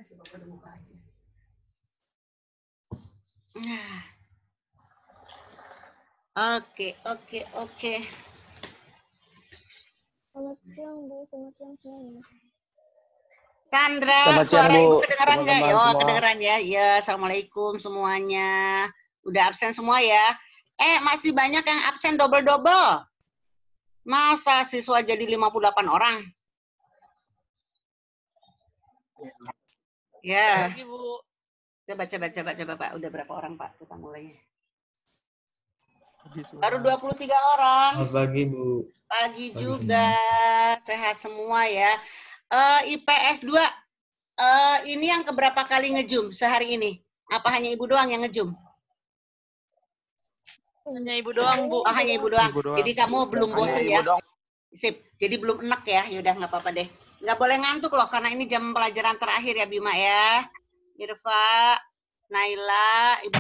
Oke. Selamat siang, Bu. Selamat siang semuanya. Sandra, Selamat siang, suara Bu. Ibu kedengeran nggak? Teman-teman Oh, semua. kedengeran ya. Ya, Assalamualaikum semuanya. Udah absen semua ya? Masih banyak yang absen double-double. Masa siswa jadi 58 orang? Ya. Pagi, Bu. Coba, Pak. Udah berapa orang, Pak? Kita mulai. Baru 23 orang. Selamat pagi, Bu. Pagi Pagi juga. Sehat semua ya. IPS 2, ini yang keberapa kali ngejum sehari ini? Apa hanya Ibu doang yang ngejum? Hanya Ibu doang, Bu. Oh, hanya Ibu doang. Jadi kamu belum bosen ya? Doang. Sip. Jadi belum enak ya? Yaudah, nggak apa-apa deh. Nggak boleh ngantuk loh, karena ini jam pelajaran terakhir ya, Bima ya. Irfa, Naila, Ibu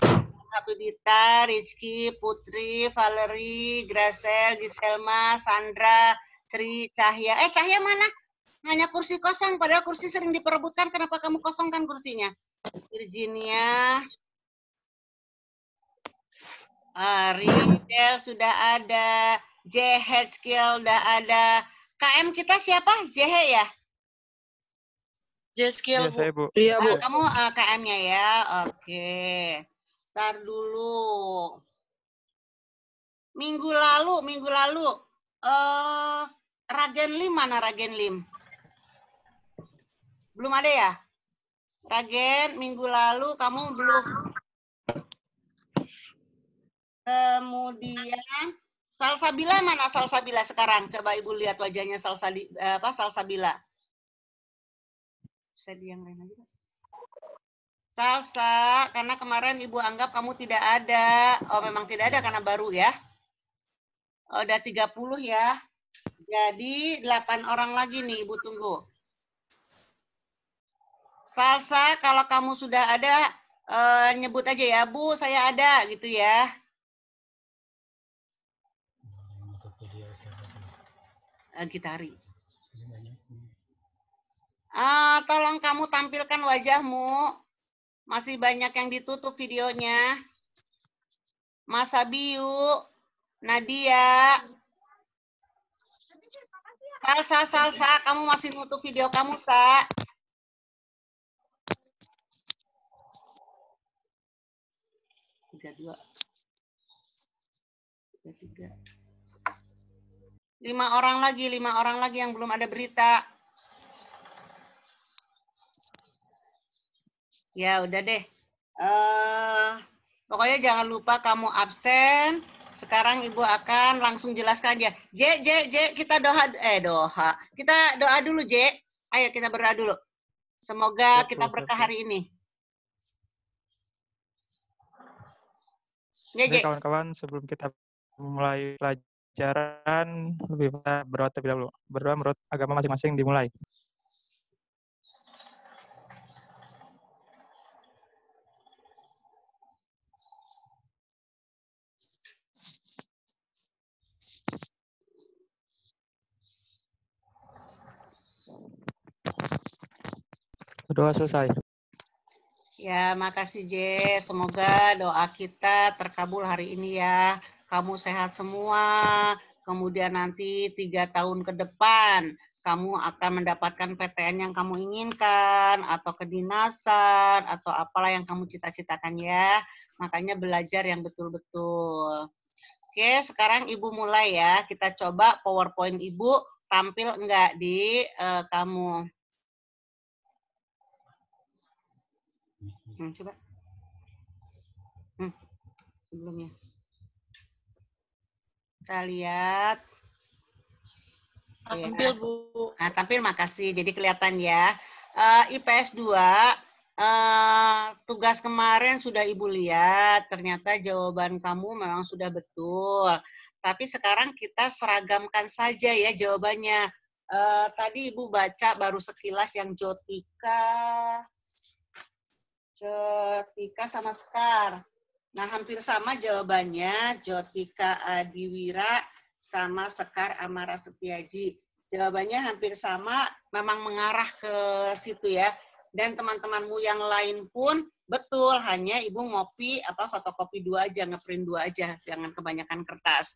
Abdita, Rizky, Putri, Valerie, Gracel, Giselma, Sandra, Tri, Cahya. Cahya mana? Hanya kursi kosong, padahal kursi sering diperebutkan. Kenapa kamu kosongkan kursinya? Virginia, Ridel sudah ada, JH Skill sudah ada. KM kita siapa? JH ya? J-Skill, Bu. Iya, Bu. Kamu KM-nya ya? Oke. Ntar dulu. Minggu lalu. Ragen Lim mana Ragen Lim? Belum ada ya? Ragen, minggu lalu kamu belum. Kemudian Salsabila mana Salsabila sekarang? Coba Ibu lihat wajahnya Salsabila. Bisa yang lain lagi, Pak. Salsa, karena kemarin Ibu anggap kamu tidak ada. Oh, memang tidak ada karena baru ya. Oh, udah 30 ya. Jadi 8 orang lagi nih Ibu tunggu. Salsa, kalau kamu sudah ada, nyebut aja ya, Bu, saya ada, gitu ya. Gitari. Tolong kamu tampilkan wajahmu. Masih banyak yang ditutup videonya. Mas Abiu, Nadia. Salsa, kamu masih nutup video kamu, Sa. Tiga. 5 orang lagi yang belum ada berita. Ya udah deh. Pokoknya jangan lupa kamu absen. Sekarang Ibu akan langsung jelaskan aja. J, kita doa. Kita doa dulu, J. Ayo kita berdoa dulu. Semoga kita berkah hari ini. Jadi kawan-kawan, sebelum kita memulai pelajaran, lebih baik berdoa terlebih dahulu. Berdoa menurut agama masing-masing dimulai. Berdoa selesai. Ya, makasih J. Semoga doa kita terkabul hari ini ya. Kamu sehat semua. Kemudian nanti 3 tahun ke depan, kamu akan mendapatkan PTN yang kamu inginkan, atau kedinasan, atau apalah yang kamu cita-citakan ya. Makanya belajar yang betul-betul. Oke, sekarang Ibu mulai ya. Kita coba PowerPoint Ibu tampil enggak di kamu. Coba. Sebelumnya. Kita lihat. Tampil, Bu. Nah, tampil, makasih. Jadi kelihatan ya. IPS 2, tugas kemarin sudah Ibu lihat. Ternyata jawaban kamu memang sudah betul. Tapi sekarang kita seragamkan saja ya jawabannya. Tadi Ibu baca baru sekilas yang Jotika sama Sekar. Nah, hampir sama jawabannya, Jotika Adiwira sama Sekar Amara Setiaji. Jawabannya hampir sama, memang mengarah ke situ ya. Dan teman-temanmu yang lain pun betul, hanya ibu ngopi fotokopi 2 aja, ngeprint 2 aja, jangan kebanyakan kertas.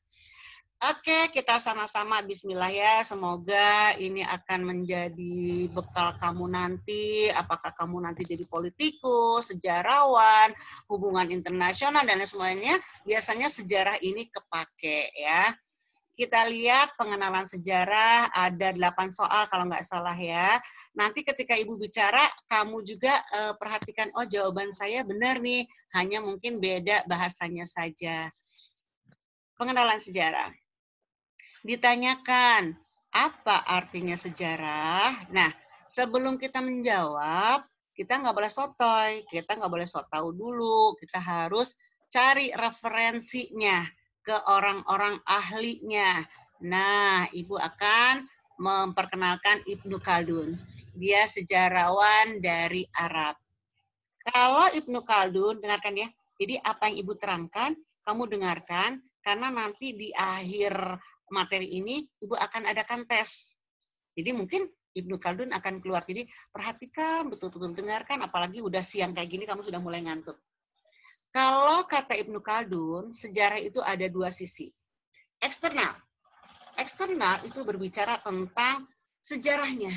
Oke, kita sama-sama bismillah ya. Semoga ini akan menjadi bekal kamu nanti. Apakah kamu nanti jadi politikus, sejarawan, hubungan internasional, dan semuanya. Biasanya sejarah ini kepake ya. Kita lihat pengenalan sejarah, ada 8 soal kalau nggak salah ya. Nanti ketika ibu bicara, kamu juga perhatikan, oh jawaban saya benar nih, hanya mungkin beda bahasanya saja. Pengenalan sejarah. Ditanyakan, apa artinya sejarah? Nah, sebelum kita menjawab, kita nggak boleh sotoy, kita nggak boleh sok tahu dulu, kita harus cari referensinya ke orang-orang ahlinya. Nah, Ibu akan memperkenalkan Ibnu Khaldun. Dia sejarawan dari Arab. Kalau Ibnu Khaldun, dengarkan ya, jadi apa yang Ibu terangkan, kamu dengarkan, karena nanti di akhir materi ini, Ibu akan adakan tes. Jadi mungkin Ibnu Khaldun akan keluar. Jadi perhatikan, betul-betul dengarkan, apalagi udah siang kayak gini, kamu sudah mulai ngantuk. Kalau kata Ibnu Khaldun, sejarah itu ada 2 sisi. Eksternal. Eksternal itu berbicara tentang sejarahnya,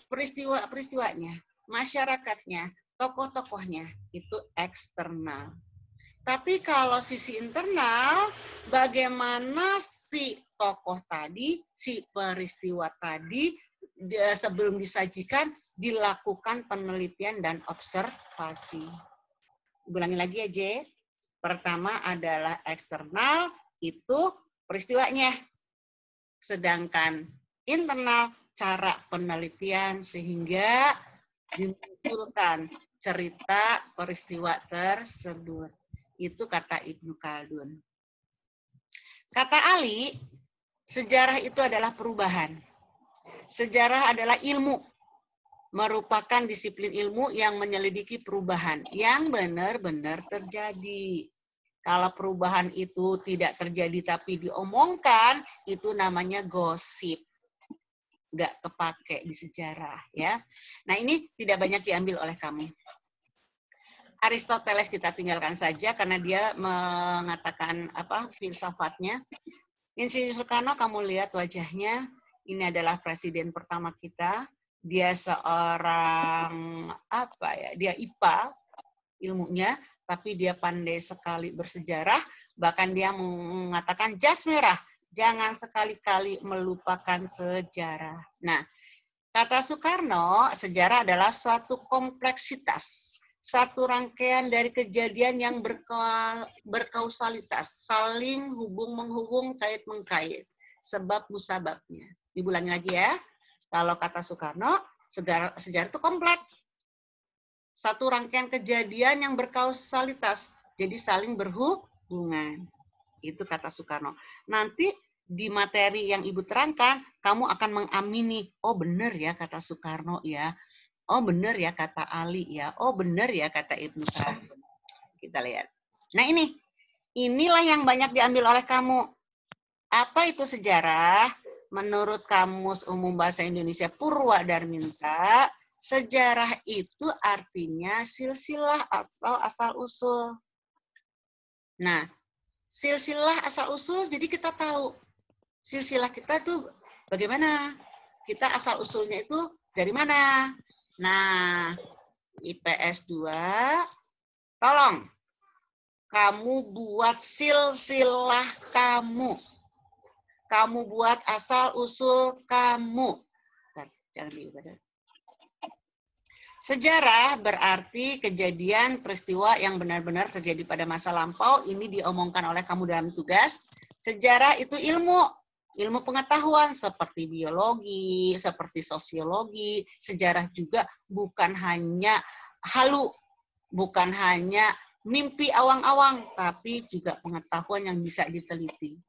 peristiwa-peristiwanya, masyarakatnya, tokoh-tokohnya, itu eksternal. Tapi kalau sisi internal, bagaimana si tokoh tadi, si peristiwa tadi, sebelum disajikan, dilakukan penelitian dan observasi. Ulangi lagi ya, J. Pertama adalah eksternal, itu peristiwanya. Sedangkan internal, cara penelitian sehingga dimunculkan cerita peristiwa tersebut. Itu kata Ibnu Khaldun. Kata Ali, sejarah itu adalah perubahan. Sejarah adalah ilmu, merupakan disiplin ilmu yang menyelidiki perubahan yang benar-benar terjadi. Kalau perubahan itu tidak terjadi tapi diomongkan, itu namanya gosip. Nggak kepake di sejarah ya. Nah, ini tidak banyak diambil oleh kamu. Aristoteles kita tinggalkan saja karena dia mengatakan filsafatnya. Insinyur Soekarno, kamu lihat wajahnya, ini adalah presiden pertama kita. Dia seorang dia IPA ilmunya, tapi dia pandai sekali bersejarah. Bahkan dia mengatakan jas merah, jangan sekali-kali melupakan sejarah. Nah, kata Soekarno, sejarah adalah suatu kompleksitas. Satu rangkaian dari kejadian yang berkausalitas, saling hubung-menghubung, kait-mengkait, sebab musababnya. Diulangi lagi ya. Kalau kata Soekarno, sejarah itu kompleks. Satu rangkaian kejadian yang berkausalitas, jadi saling berhubungan. Itu kata Soekarno. Nanti di materi yang Ibu terangkan, kamu akan mengamini, oh benar ya kata Soekarno ya. Oh benar ya kata Ali ya. Oh benar ya kata Ibnu Khaldun. Kita lihat. Nah inilah yang banyak diambil oleh kamu. Apa itu sejarah? Menurut Kamus Umum Bahasa Indonesia Purwadarminta, sejarah itu artinya silsilah atau asal-usul. Nah, silsilah asal-usul, jadi kita tahu. Silsilah kita tuh bagaimana? Kita asal-usulnya itu dari mana? Nah, IPS 2, tolong kamu buat silsilah kamu. Kamu buat asal-usul kamu. Jangan diubah. Sejarah berarti kejadian peristiwa yang benar-benar terjadi pada masa lampau. Ini diomongkan oleh kamu dalam tugas. Sejarah itu ilmu pengetahuan seperti biologi, seperti sosiologi. Sejarah juga bukan hanya halu, bukan hanya mimpi awang-awang, tapi juga pengetahuan yang bisa diteliti.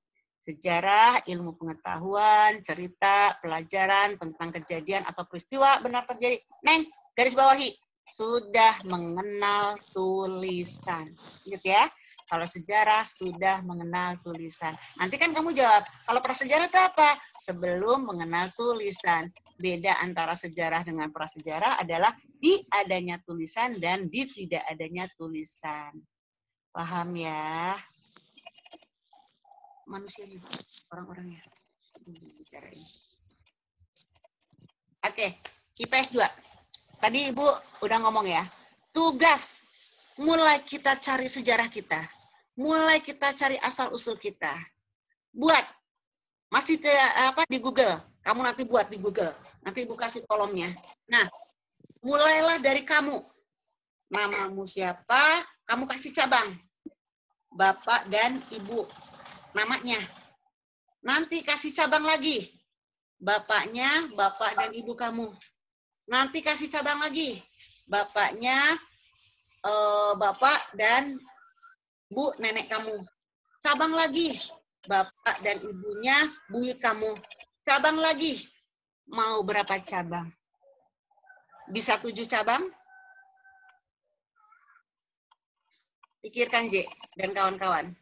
Sejarah, ilmu pengetahuan, cerita, pelajaran tentang kejadian atau peristiwa benar terjadi. Neng, garis bawahi, sudah mengenal tulisan. Ingat ya, Kalau sejarah sudah mengenal tulisan. Nanti kan kamu jawab, kalau prasejarah itu apa? Sebelum mengenal tulisan. Beda antara sejarah dengan prasejarah adalah di adanya tulisan dan di tidak adanya tulisan. Paham ya? Manusia ini, orang-orangnya. Bicara ini. Oke, IPS 2. Tadi Ibu udah ngomong ya. Tugas, mulai kita cari sejarah kita. Mulai kita cari asal-usul kita. Buat. Masih di Google. Kamu nanti buat di Google. Nanti Ibu kasih kolomnya. Nah, mulailah dari kamu. Namamu siapa, kamu kasih cabang. Bapak dan Ibu. Namanya. Nanti kasih cabang lagi. Bapaknya, bapak dan ibu kamu. Nanti kasih cabang lagi. Bapaknya, bapak dan ibu nenek kamu. Cabang lagi. Bapak dan ibunya buyut kamu. Cabang lagi. Mau berapa cabang? Bisa 7 cabang? Pikirkan J dan kawan-kawan.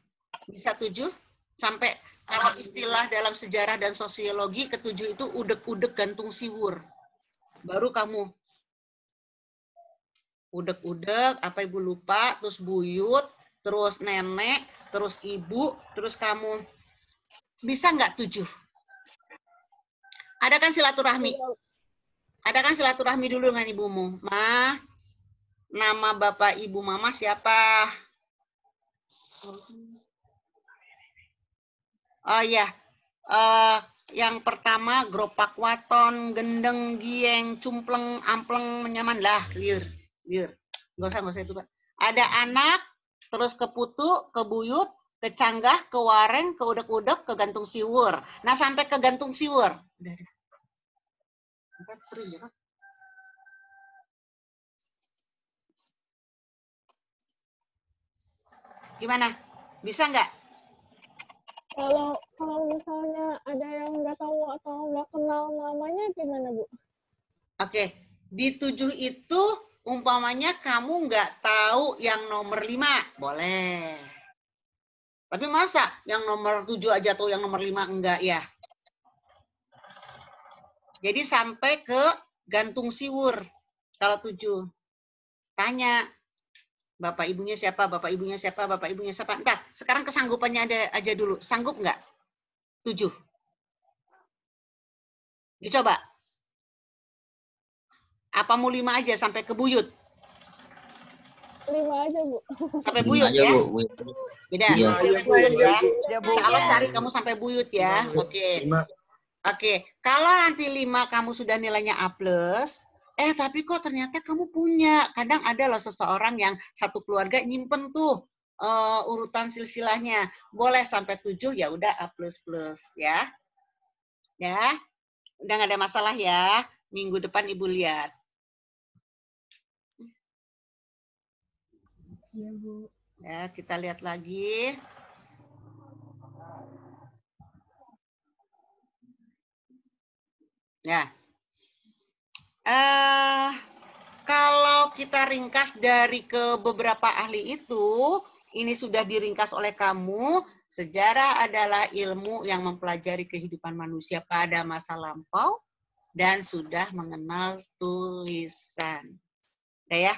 Bisa 7? Sampai kalau istilah dalam sejarah dan sosiologi, ketujuh itu udek-udek gantung siwur. Baru kamu udek-udek, apa ibu lupa, terus buyut, terus nenek, terus ibu, terus kamu. Bisa nggak 7? Ada kan silaturahmi? Ada kan silaturahmi dulu dengan ibumu. Ma, nama bapak ibu mama siapa? Oh iya, yang pertama gropak waton, gendeng, gieng, cumpleng, ampleng, menyaman lah, liur. Nggak usah itu Pak. Ada anak, terus ke putu, ke buyut, ke canggah, ke wareng, ke udek-udek, ke gantung siwur. Nah sampai ke gantung siwur. Udah. Gimana? Bisa nggak? Kalau misalnya ada yang nggak tahu atau nggak kenal namanya gimana, Bu? Oke, di 7 itu umpamanya kamu nggak tahu yang nomor 5, boleh. Tapi masa yang nomor 7 aja tahu yang nomor 5 enggak ya? Jadi sampai ke gantung siwur. Kalau 7. Tanya, bapak ibunya siapa, bapak ibunya siapa, bapak ibunya siapa. Entar, sekarang kesanggupannya ada aja dulu. Sanggup nggak? 7. Dicoba. Apa mau 5 aja sampai ke buyut? 5 aja, Bu. Sampai buyut ya? Beda. Iya. Sampai buyut ya. Ya, Bu. Insya Allah cari kamu sampai buyut ya. Oke. Oke. Kalau nanti 5 kamu sudah nilainya A+, tapi kok ternyata kamu punya. Kadang ada loh seseorang yang satu keluarga nyimpen tuh urutan silsilahnya. Boleh sampai 7 ya udah A++ ya. Ya. Udah nggak ada masalah ya. Minggu depan Ibu lihat. Iya, Bu. Ya, kita lihat lagi. Ya. Kalau kita ringkas dari ke beberapa ahli itu, ini sudah diringkas oleh kamu, sejarah adalah ilmu yang mempelajari kehidupan manusia pada masa lampau dan sudah mengenal tulisan. Udah ya?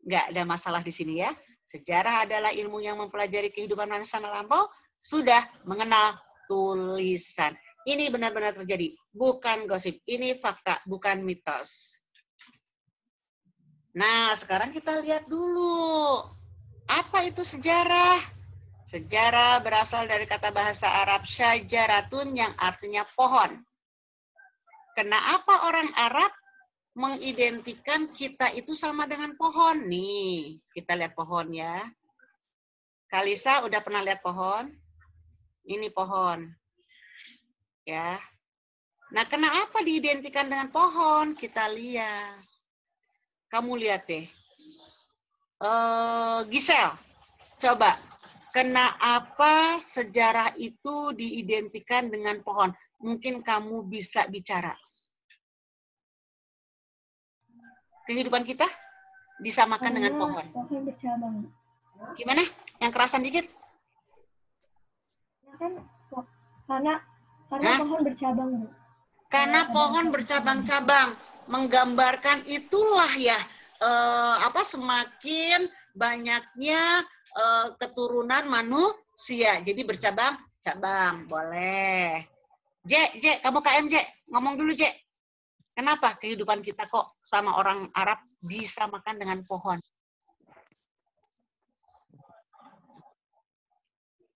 Nggak ada masalah di sini ya. Sejarah adalah ilmu yang mempelajari kehidupan manusia lampau, sudah mengenal tulisan. Ini benar-benar terjadi, bukan gosip. Ini fakta, bukan mitos. Nah, sekarang kita lihat dulu. Apa itu sejarah? Sejarah berasal dari kata bahasa Arab syajaratun yang artinya pohon. Kenapa orang Arab mengidentikan kita itu sama dengan pohon? Nih, kita lihat pohon ya. Kalisa udah pernah lihat pohon? Ini pohon. Ya. Nah, kenapa diidentikan dengan pohon? Kita lihat. Kamu lihat deh. Gisel, coba. Kenapa sejarah itu diidentikan dengan pohon? Mungkin kamu bisa bicara. Kehidupan kita disamakan dengan pohon. Pohon bercabang. Gimana? Yang kerasan dikit? Kan karena Hah? pohon bercabang, Bu. Karena pohon bercabang-cabang, menggambarkan itulah ya, semakin banyaknya keturunan manusia. Jadi bercabang-cabang, boleh. J, kamu KM J, ngomong dulu J. Kenapa kehidupan kita kok sama orang Arab disamakan dengan pohon?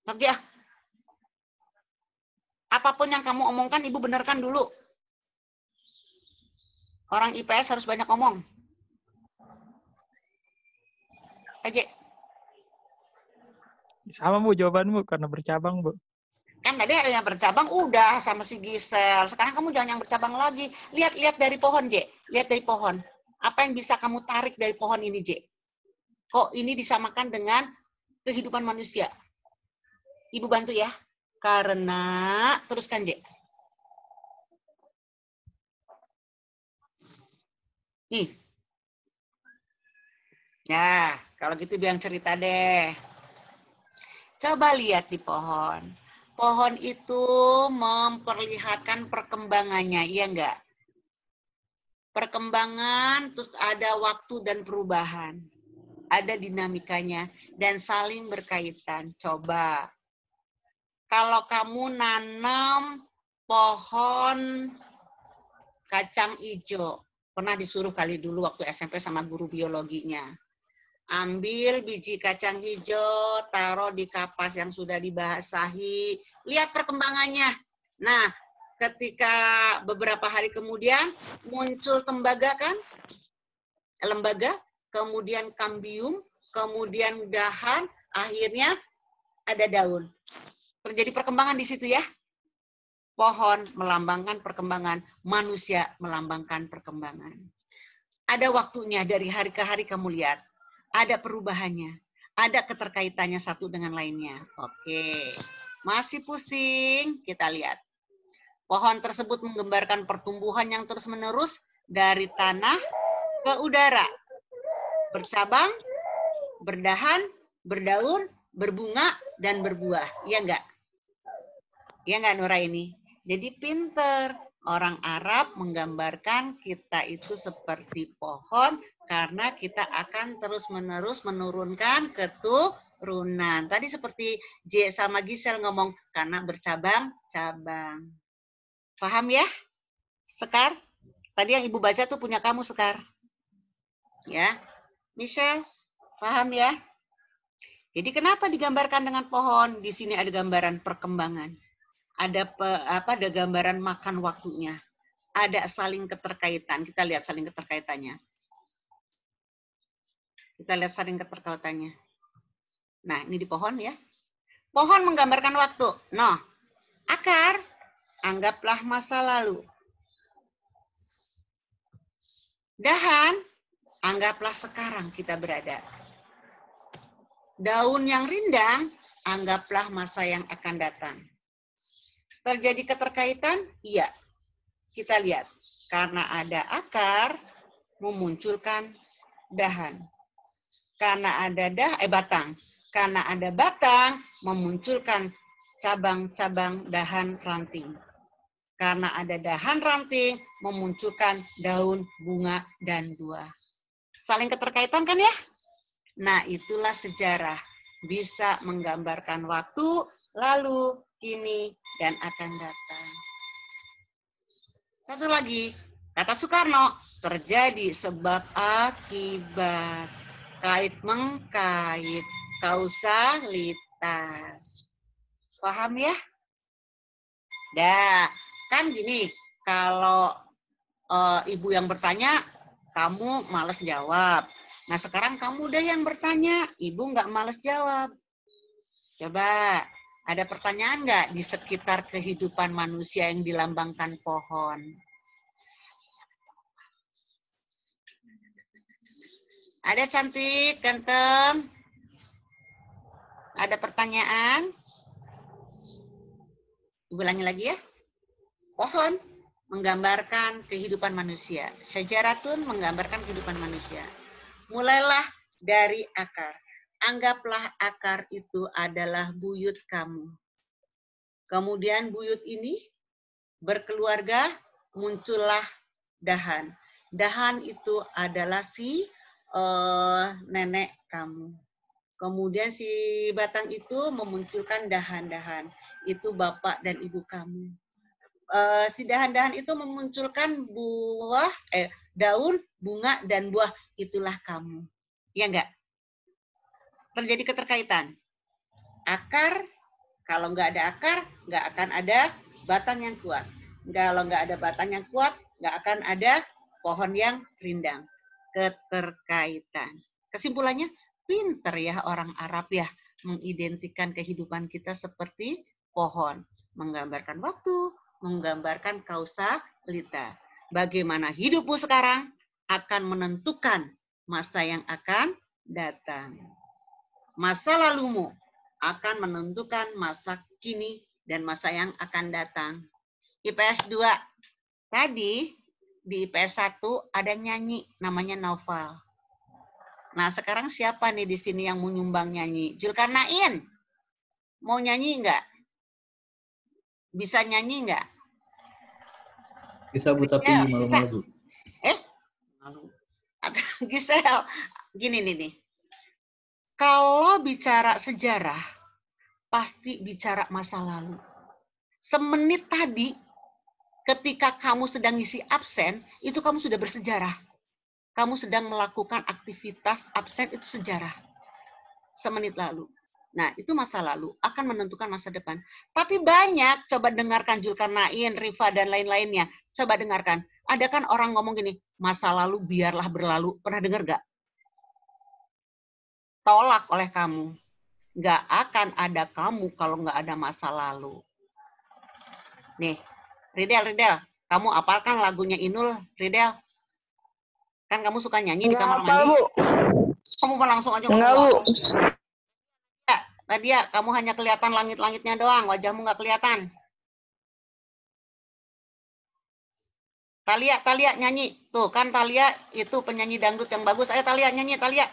Oke ya. Apapun yang kamu omongkan, Ibu benarkan dulu. Orang IPS harus banyak ngomong. Aja. Sama Bu jawabanmu karena bercabang Bu. Kan tadi ada yang bercabang udah sama si Gisel. Sekarang kamu jangan yang bercabang lagi. Lihat dari pohon, J. Lihat dari pohon. Apa yang bisa kamu tarik dari pohon ini, J? Kok ini disamakan dengan kehidupan manusia? Ibu bantu ya. Karena, teruskan, J. Nih. Nah, kalau gitu biang cerita deh. Coba lihat di pohon. Pohon itu memperlihatkan perkembangannya, iya enggak? Perkembangan, terus ada waktu dan perubahan. Ada dinamikanya, dan saling berkaitan. Coba. Kalau kamu nanam pohon kacang hijau, pernah disuruh kali dulu waktu SMP sama guru biologinya. Ambil biji kacang hijau, taruh di kapas yang sudah dibasahi, lihat perkembangannya. Nah, ketika beberapa hari kemudian muncul tembaga kan, lembaga, kemudian kambium, kemudian dahan, akhirnya ada daun. Terjadi perkembangan di situ ya. Pohon melambangkan perkembangan, manusia melambangkan perkembangan. Ada waktunya dari hari ke hari kamu lihat. Ada perubahannya, ada keterkaitannya satu dengan lainnya. Oke, masih pusing? Kita lihat. Pohon tersebut menggambarkan pertumbuhan yang terus-menerus dari tanah ke udara. Bercabang, berdahan, berdaun, berbunga, dan berbuah. Iya enggak? Iya enggak Nuraini? Jadi pinter. Orang Arab menggambarkan kita itu seperti pohon karena kita akan terus-menerus menurunkan keturunan. Tadi seperti J sama Gisel ngomong, karena bercabang-cabang. Paham ya? Sekar? Tadi yang Ibu baca tuh punya kamu, Sekar. Ya. Michelle, paham ya? Jadi kenapa digambarkan dengan pohon? Di sini ada gambaran perkembangan. Ada gambaran makan waktunya. Ada saling keterkaitan. Kita lihat saling keterkaitannya. Nah, ini di pohon ya. Pohon menggambarkan waktu. Nah, akar, anggaplah masa lalu. Dahan, anggaplah sekarang kita berada. Daun yang rindang, anggaplah masa yang akan datang. Terjadi keterkaitan? Iya. Kita lihat. Karena ada akar, memunculkan dahan. Karena ada batang. Karena ada batang, memunculkan cabang-cabang dahan ranting. Karena ada dahan ranting, memunculkan daun, bunga, dan buah. Saling keterkaitan kan ya? Nah, itulah sejarah. Bisa menggambarkan waktu, lalu, kini, dan akan datang. Satu lagi, kata Soekarno, terjadi sebab akibat, kait-mengkait, kausalitas. Paham ya? Dah, kan gini, kalau ibu yang bertanya, kamu malas jawab. Nah, sekarang kamu deh yang bertanya, ibu nggak malas jawab. Coba, ada pertanyaan nggak di sekitar kehidupan manusia yang dilambangkan pohon? Ada cantik, ganteng? Ada pertanyaan? Ulangi lagi ya. Pohon menggambarkan kehidupan manusia. Syajaratun menggambarkan kehidupan manusia. Mulailah dari akar. Anggaplah akar itu adalah buyut kamu. Kemudian buyut ini berkeluarga, muncullah dahan. Dahan itu adalah si nenek kamu. Kemudian si batang itu memunculkan dahan-dahan. Itu bapak dan ibu kamu. Si dahan-dahan itu memunculkan buah, daun, bunga, dan buah. Itulah kamu. Ya enggak? Terjadi keterkaitan. Akar, kalau nggak ada akar, nggak akan ada batang yang kuat. Kalau nggak ada batang yang kuat, nggak akan ada pohon yang rindang. Keterkaitan. Kesimpulannya, pinter ya orang Arab ya, mengidentikan kehidupan kita seperti pohon. Menggambarkan waktu, menggambarkan kausalita. Bagaimana hidupmu sekarang akan menentukan masa yang akan datang. Masa lalumu akan menentukan masa kini dan masa yang akan datang. IPS 2. Tadi di IPS 1 ada nyanyi namanya Naufal. Nah, sekarang siapa nih di sini yang mau nyumbang nyanyi? Zulkarnain. Mau nyanyi enggak? Bisa nyanyi enggak? Bisa Bu, tapi malu-malu Bu. Malu. Gisel, gini nih. Kalau bicara sejarah, pasti bicara masa lalu. Semenit tadi, ketika kamu sedang ngisi absen, itu kamu sudah bersejarah. Kamu sedang melakukan aktivitas absen, itu sejarah. Semenit lalu. Nah, itu masa lalu, akan menentukan masa depan. Tapi banyak, coba dengarkan Zulkarnain, Rifa, dan lain-lainnya. Coba dengarkan. Ada kan orang ngomong gini, masa lalu biarlah berlalu. Pernah dengar gak? Tolak oleh kamu. Nggak akan ada kamu kalau nggak ada masa lalu. Nih, Ridel, kamu apalkan lagunya Inul, Ridel? Kan kamu suka nyanyi di kamar mandi. Bu. Kamu mau langsung aja Enggak, ngomong. Bu. Ya, Nadia, kamu hanya kelihatan langit-langitnya doang, wajahmu nggak kelihatan. Talia nyanyi. Tuh, kan Talia itu penyanyi dangdut yang bagus. Ayo Talia nyanyi, Talia.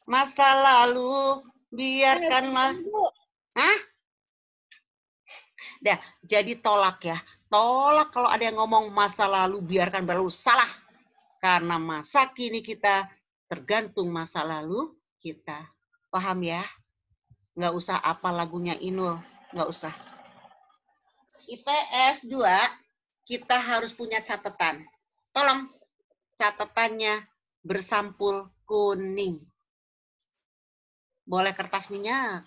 Masa lalu biarkanlah. Hah? Dah, jadi tolak ya. Tolak kalau ada yang ngomong masa lalu biarkan berlalu. Salah. Karena masa kini kita tergantung masa lalu kita. Paham ya? Nggak usah apa lagunya Inul. Nggak usah. IPS 2, kita harus punya catatan. Tolong, catatannya bersampul kuning. Boleh kertas minyak,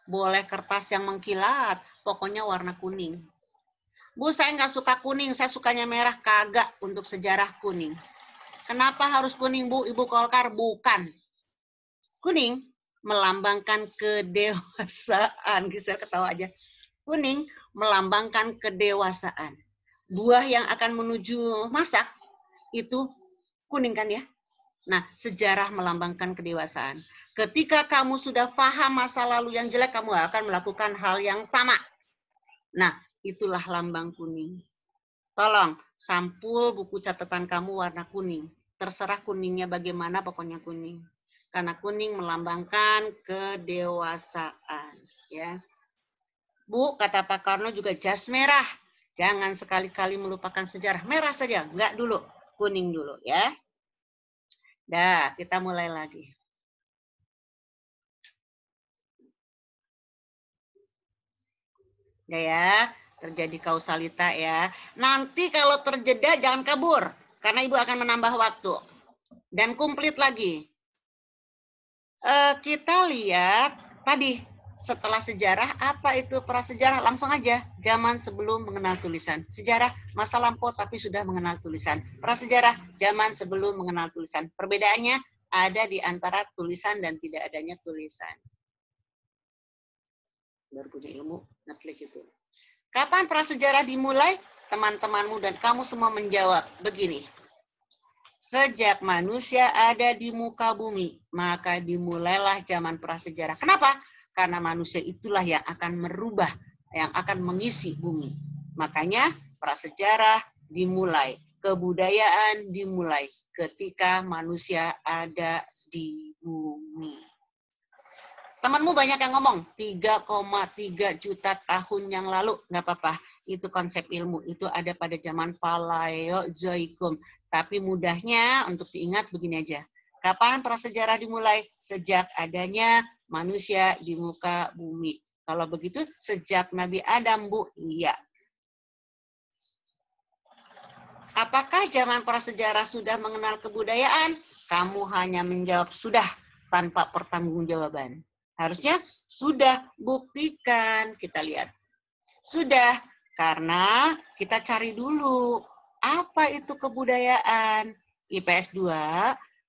boleh kertas yang mengkilat, pokoknya warna kuning. Bu, saya nggak suka kuning, saya sukanya merah. Kagak, untuk sejarah kuning. Kenapa harus kuning, Bu? Ibu Kolkar, bukan. Kuning melambangkan kedewasaan. Gisel ketawa aja. Kuning melambangkan kedewasaan. Buah yang akan menuju masak, itu kuning kan ya? Nah, sejarah melambangkan kedewasaan. Ketika kamu sudah paham masa lalu yang jelek, kamu akan melakukan hal yang sama. Nah, itulah lambang kuning. Tolong, sampul buku catatan kamu warna kuning. Terserah kuningnya bagaimana, pokoknya kuning. Karena kuning melambangkan kedewasaan. Ya. Bu, kata Pak Karno juga jas merah. Jangan sekali-kali melupakan sejarah. Merah saja, enggak dulu. Kuning dulu ya. Dah, kita mulai lagi. Ya, terjadi kausalita ya. Nanti kalau terjeda jangan kabur. Karena Ibu akan menambah waktu. Dan komplit lagi. Kita lihat tadi setelah sejarah, apa itu prasejarah? Langsung aja, zaman sebelum mengenal tulisan. Sejarah masa lampau tapi sudah mengenal tulisan. Prasejarah zaman sebelum mengenal tulisan. Perbedaannya ada di antara tulisan dan tidak adanya tulisan. Baru punya ilmu, ngeklik itu. Kapan prasejarah dimulai? Teman-temanmu dan kamu semua menjawab begini. Sejak manusia ada di muka bumi, maka dimulailah zaman prasejarah. Kenapa? Karena manusia itulah yang akan merubah, yang akan mengisi bumi. Makanya prasejarah dimulai, kebudayaan dimulai ketika manusia ada di bumi. Temanmu banyak yang ngomong 3,3 juta tahun yang lalu, nggak apa-apa. Itu konsep ilmu, itu ada pada zaman Paleozoikum. Tapi mudahnya untuk diingat begini aja. Kapan prasejarah dimulai? Sejak adanya manusia di muka bumi. Kalau begitu sejak Nabi Adam, Bu? Iya. Apakah zaman prasejarah sudah mengenal kebudayaan? Kamu hanya menjawab sudah tanpa pertanggungjawaban. Harusnya sudah, buktikan. Kita lihat. Sudah, karena kita cari dulu. Apa itu kebudayaan? IPS 2,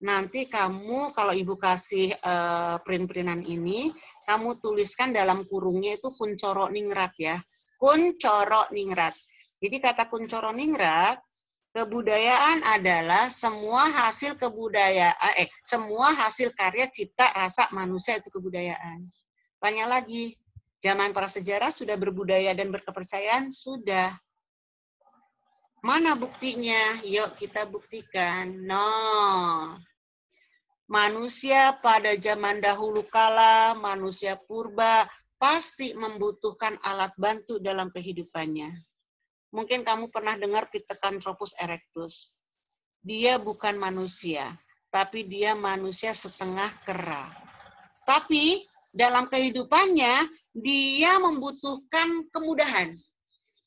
nanti kamu kalau Ibu kasih print-printan ini, kamu tuliskan dalam kurungnya itu kuncoro ningrat ya. Kuncoro ningrat. Jadi kata kuncoro ningrat, kebudayaan adalah semua hasil kebudayaan, semua hasil karya cipta rasa manusia itu kebudayaan. Tanya lagi, zaman prasejarah sudah berbudaya dan berkepercayaan? Sudah. Mana buktinya? Yuk kita buktikan. No. Manusia pada zaman dahulu kala, manusia purba, pasti membutuhkan alat bantu dalam kehidupannya. Mungkin kamu pernah dengar Pithecanthropus erectus. Dia bukan manusia, tapi dia manusia setengah kera. Tapi dalam kehidupannya, dia membutuhkan kemudahan.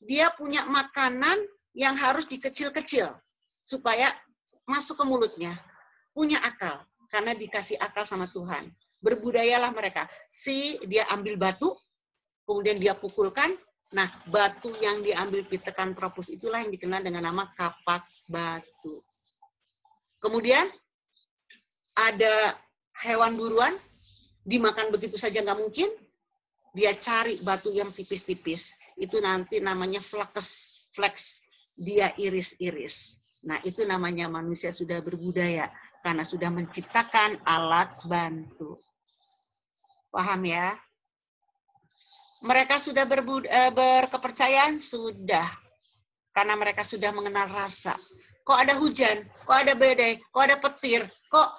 Dia punya makanan yang harus dikecil-kecil, supaya masuk ke mulutnya. Punya akal, karena dikasih akal sama Tuhan. Berbudayalah mereka. Dia ambil batu, kemudian dia pukulkan. Nah, batu yang diambil Pithecanthropus itulah yang dikenal dengan nama kapak batu. Kemudian ada hewan buruan, dimakan begitu saja nggak mungkin. Dia cari batu yang tipis-tipis. Itu nanti namanya flex. Dia iris-iris. Nah, itu namanya manusia sudah berbudaya karena sudah menciptakan alat bantu. Paham ya? Mereka sudah berkepercayaan? Sudah. Karena mereka sudah mengenal rasa. Kok ada hujan? Kok ada badai? Kok ada petir? Kok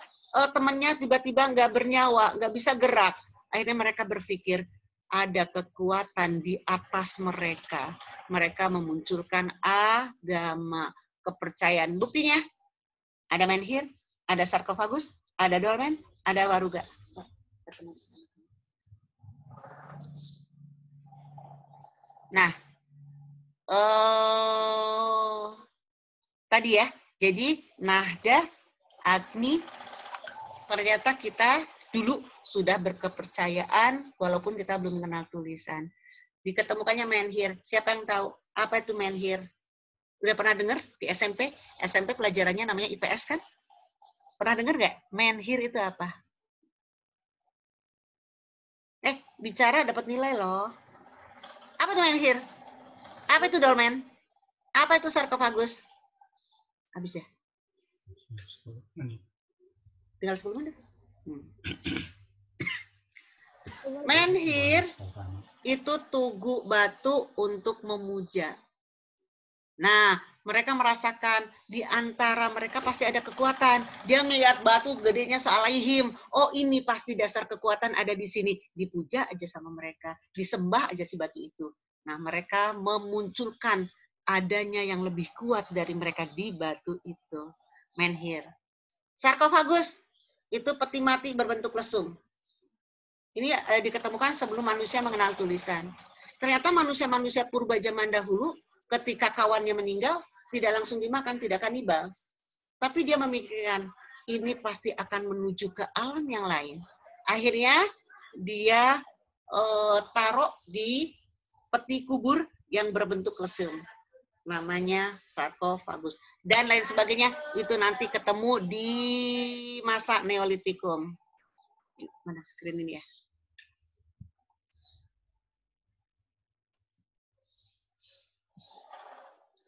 temannya tiba-tiba nggak bernyawa, nggak bisa gerak? Akhirnya mereka berpikir, ada kekuatan di atas mereka. Mereka memunculkan agama, kepercayaan. Buktinya, ada menhir, ada sarkofagus, ada dolmen, ada waruga. Nah, tadi ya, jadi Nahda, Agni, ternyata kita dulu sudah berkepercayaan walaupun kita belum mengenal tulisan. Diketemukannya menhir. Siapa yang tahu apa itu menhir? Udah pernah dengar di SMP? SMP pelajarannya namanya IPS kan? Pernah dengar nggak? Menhir itu apa? Bicara dapat nilai loh. Apa itu menhir? Apa itu dolmen? Apa itu sarkofagus? Habis ya? Tinggal 10 menit. Menhir itu tugu batu untuk memuja. Nah, mereka merasakan di antara mereka pasti ada kekuatan. Dia ngelihat batu gedenya sealaihim. Oh, ini pasti dasar kekuatan ada di sini. Dipuja aja sama mereka. Disembah aja si batu itu. Nah, mereka memunculkan adanya yang lebih kuat dari mereka di batu itu. Menhir. Sarkofagus itu peti mati berbentuk lesung. Ini diketemukan sebelum manusia mengenal tulisan. Ternyata manusia-manusia purba zaman dahulu ketika kawannya meninggal, tidak langsung dimakan, tidak kanibal. Tapi dia memikirkan, ini pasti akan menuju ke alam yang lain. Akhirnya, dia taruh di peti kubur yang berbentuk lesung. Namanya sarkofagus. Dan lain sebagainya, itu nanti ketemu di masa Neolitikum. Mana screen ini ya?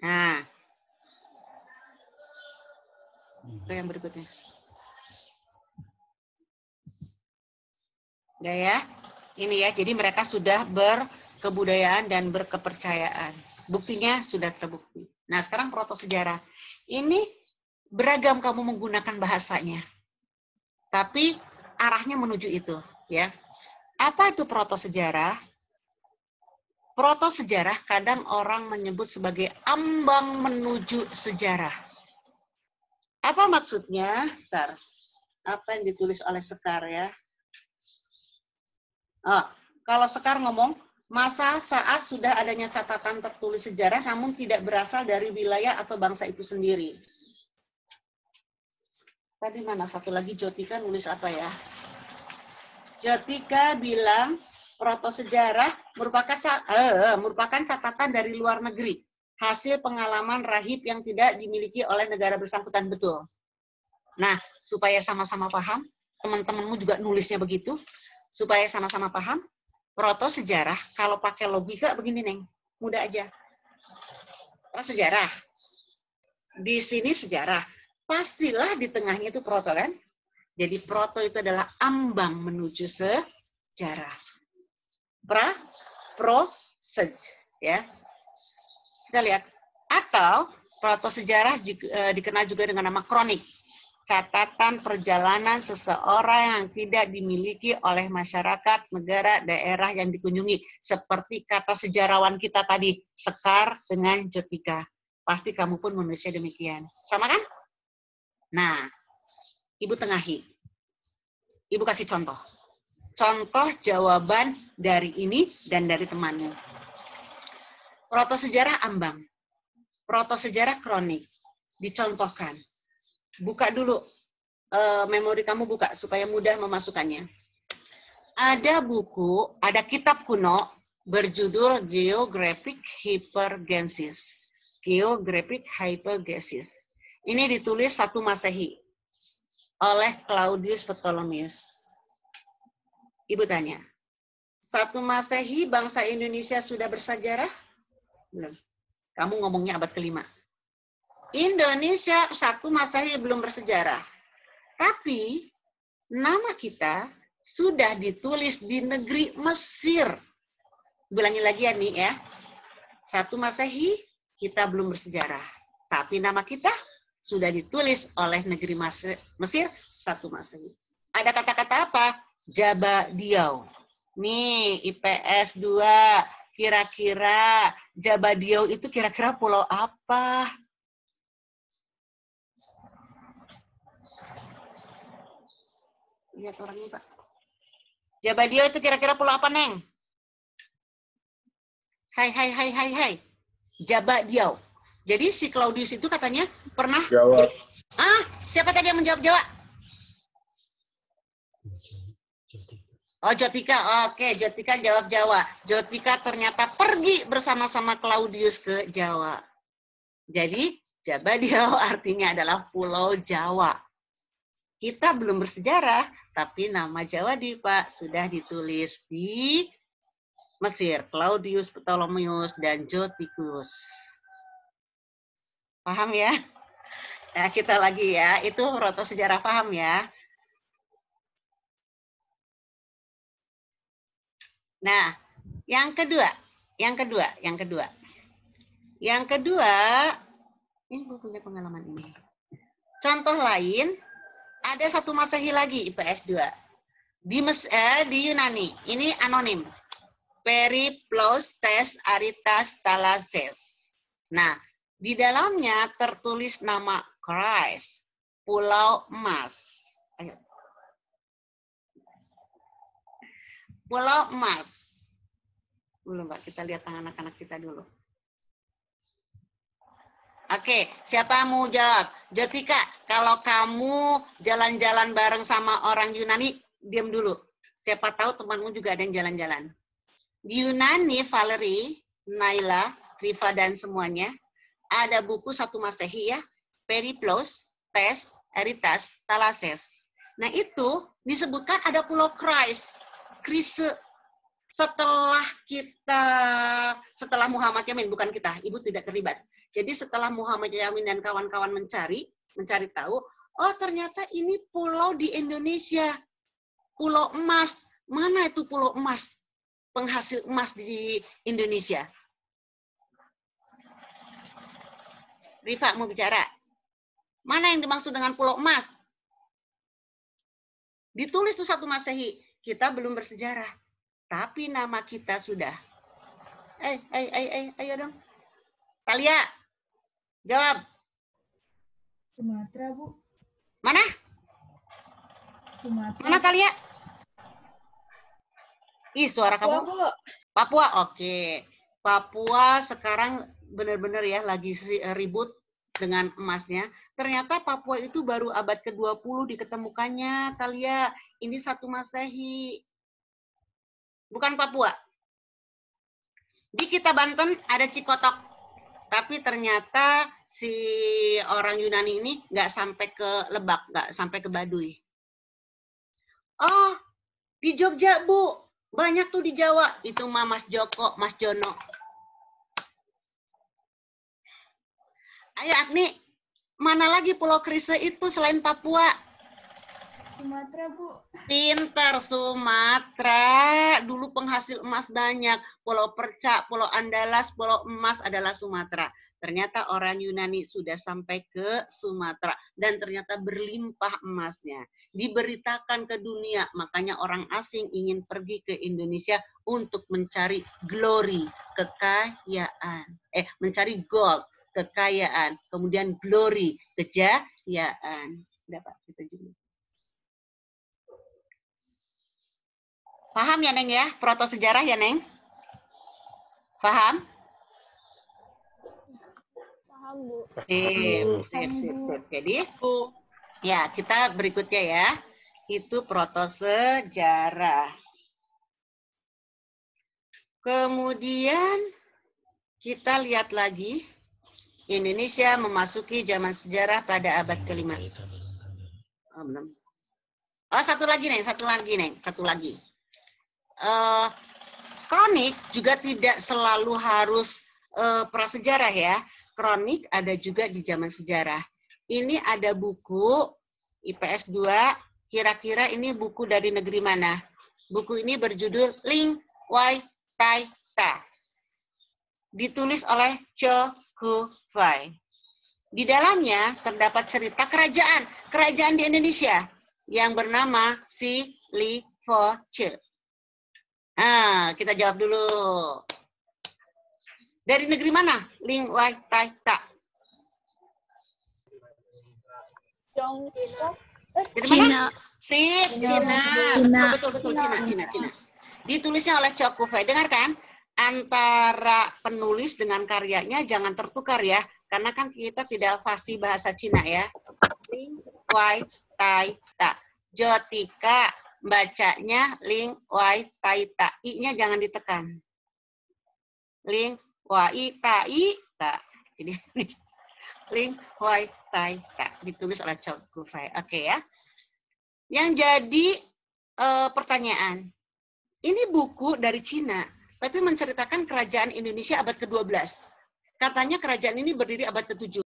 Nah, itu yang berikutnya. Udah ya, ini ya, jadi mereka sudah berkebudayaan dan berkepercayaan. Buktinya sudah terbukti. Nah, sekarang protosejarah. Ini beragam kamu menggunakan bahasanya. Tapi arahnya menuju itu, ya. Apa itu protosejarah? Protosejarah kadang orang menyebut sebagai ambang menuju sejarah. Apa maksudnya? Bentar. Apa yang ditulis oleh Sekar ya? Kalau Sekar ngomong, masa saat sudah adanya catatan tertulis sejarah namun tidak berasal dari wilayah atau bangsa itu sendiri. Tadi mana satu lagi Jotika nulis apa ya? Jotika bilang protosejarah merupakan catatan dari luar negeri, hasil pengalaman rahib yang tidak dimiliki oleh negara bersangkutan. Betul. Nah, supaya sama-sama paham, teman-temanmu juga nulisnya begitu, supaya sama-sama paham, protosejarah kalau pakai logika begini, Neng, mudah aja. Sejarah. Di sini sejarah. Pastilah di tengahnya itu proto, kan? Jadi proto itu adalah ambang menuju sejarah. Ya. Kita lihat. Atau protosejarah dikenal juga dengan nama kronik. Catatan perjalanan seseorang yang tidak dimiliki oleh masyarakat, negara, daerah yang dikunjungi. Seperti kata sejarawan kita tadi, Sekar dengan Jotika. Pasti kamu pun menulisnya demikian. Sama kan? Nah, Ibu tengahi. Ibu kasih contoh. Contoh jawaban dari ini dan dari temannya. Protosejarah ambang. Protosejarah kronik. Dicontohkan. Buka dulu. Memori kamu buka supaya mudah memasukkannya. Ada buku, ada kitab kuno berjudul Geographic Hypergenesis. Geographic Hypergenesis. Ini ditulis 1 Masehi oleh Claudius Ptolemaeus. Ibu tanya, 1 Masehi bangsa Indonesia sudah bersejarah? Belum. Kamu ngomongnya abad ke-5. Indonesia 1 Masehi belum bersejarah. Tapi nama kita sudah ditulis di negeri Mesir. Bilangin lagi ya nih ya. 1 Masehi kita belum bersejarah. Tapi nama kita sudah ditulis oleh negeri Mesir 1 Masehi. Ada kata-kata apa? Jabadiau. Nih, IPS 2. Kira-kira Jabadiau itu kira-kira pulau apa? Lihat orangnya, Pak. Jabadiau itu kira-kira pulau apa, Neng? Hai. Jabadiau. Jadi si Claudius itu katanya pernah... Jawa. Siapa tadi yang menjawab Jawa? Oh, Jotika. Oke, Jotika jawab Jawa. Jotika ternyata pergi bersama-sama Claudius ke Jawa. Jadi, Jabadiau artinya adalah Pulau Jawa. Kita belum bersejarah, tapi nama Jawa Pak sudah ditulis di Mesir. Claudius Ptolemaeus dan Jotikus. Paham ya? Nah, kita lagi ya. Itu protosejarah, paham ya? Nah, yang kedua, ini gue punya pengalaman ini. Contoh lain, ada 1 Masehi lagi IPS 2 di Yunani. Ini anonim. Periplos tes Aritas Thalases. Nah, di dalamnya tertulis nama Christ, Pulau Emas. Ayo. Pulau Emas. Belum, Mbak. Kita lihat tangan anak-anak kita dulu. Oke, siapa mau jawab? Jotika, kalau kamu jalan-jalan bareng sama orang Yunani, diam dulu. Siapa tahu temanmu juga ada yang jalan-jalan. Di Yunani, Valerie, Naila, Riva, dan semuanya, ada buku 1 Masehi ya, Periplos, Tes, Aritas, Thalases. Nah itu disebutkan ada Pulau Krise. Setelah Muhammad Yamin, bukan kita, Ibu tidak terlibat. Jadi setelah Muhammad Yamin dan kawan-kawan mencari tahu, oh ternyata ini pulau di Indonesia. Pulau emas. Mana itu pulau emas? Penghasil emas di Indonesia. Rifa mau bicara. Mana yang dimaksud dengan pulau emas? Ditulis tuh 1 Masehi. Kita belum bersejarah. tapi nama kita sudah. Ayo dong. Talia, jawab. Sumatera, Bu. Mana? Sumatera. Mana Talia? Ih, suara kamu. Bu. Papua, oke. Papua sekarang benar-benar ya lagi ribut dengan emasnya. Ternyata Papua itu baru abad ke-20 diketemukannya, Talia. Ini 1 Masehi. Bukan Papua. Di kita Banten ada Cikotok. Tapi ternyata si orang Yunani ini nggak sampai ke Lebak, nggak sampai ke Baduy. Oh, di Jogja, Bu. Banyak tuh di Jawa. Itu mah Mas Joko, Mas Jono. Ayo Agni, mana lagi Pulau Krise itu selain Papua? Sumatera, Bu. Pintar, Sumatera. Dulu penghasil emas banyak. Pulau Perca, Pulau Andalas, Pulau Emas adalah Sumatera. Ternyata orang Yunani sudah sampai ke Sumatera. Dan ternyata berlimpah emasnya. Diberitakan ke dunia. Makanya orang asing ingin pergi ke Indonesia untuk mencari glory, kekayaan. Mencari gold, kekayaan. Kemudian glory, kejayaan. Udah Pak, kita jumpa. Paham ya, Neng ya? Proto sejarah ya, Neng? Paham? Paham, Bu. Sip. Jadi, Bu. ya kita berikutnya ya. Itu proto sejarah. Kemudian, kita lihat lagi. Indonesia memasuki zaman sejarah pada abad ke-5. Oh, belum. Oh, satu lagi, Neng. Kronik juga tidak selalu harus prasejarah ya. Kronik ada juga di zaman sejarah. Ini ada buku IPS 2, kira-kira ini buku dari negeri mana? Buku ini berjudul Ling Wai Tai Ta. Ditulis oleh Cho Ku Fai. Di dalamnya terdapat cerita kerajaan di Indonesia yang bernama Si Li Fo Che. Kita jawab dulu. Dari negeri mana? Ling Wai Tai Ta. Tiongkok. Dari mana? Sip, Cina. Betul, Cina. Ditulisnya oleh Cho Ku Fai. Dengarkan, antara penulis dengan karyanya jangan tertukar ya. Karena kan kita tidak fasih bahasa Cina ya. Ling Wai Tai Ta. Jotika. Bacanya Ling Wai Tai Ta. I-nya jangan ditekan. Ling Wai Tai Ta. Jadi Ling Wai Tai Ta. Ditulis oleh Cho Ku Fai. Oke ya. Yang jadi pertanyaan. Ini buku dari Cina. Tapi menceritakan kerajaan Indonesia abad ke-12. Katanya kerajaan ini berdiri abad ke-7.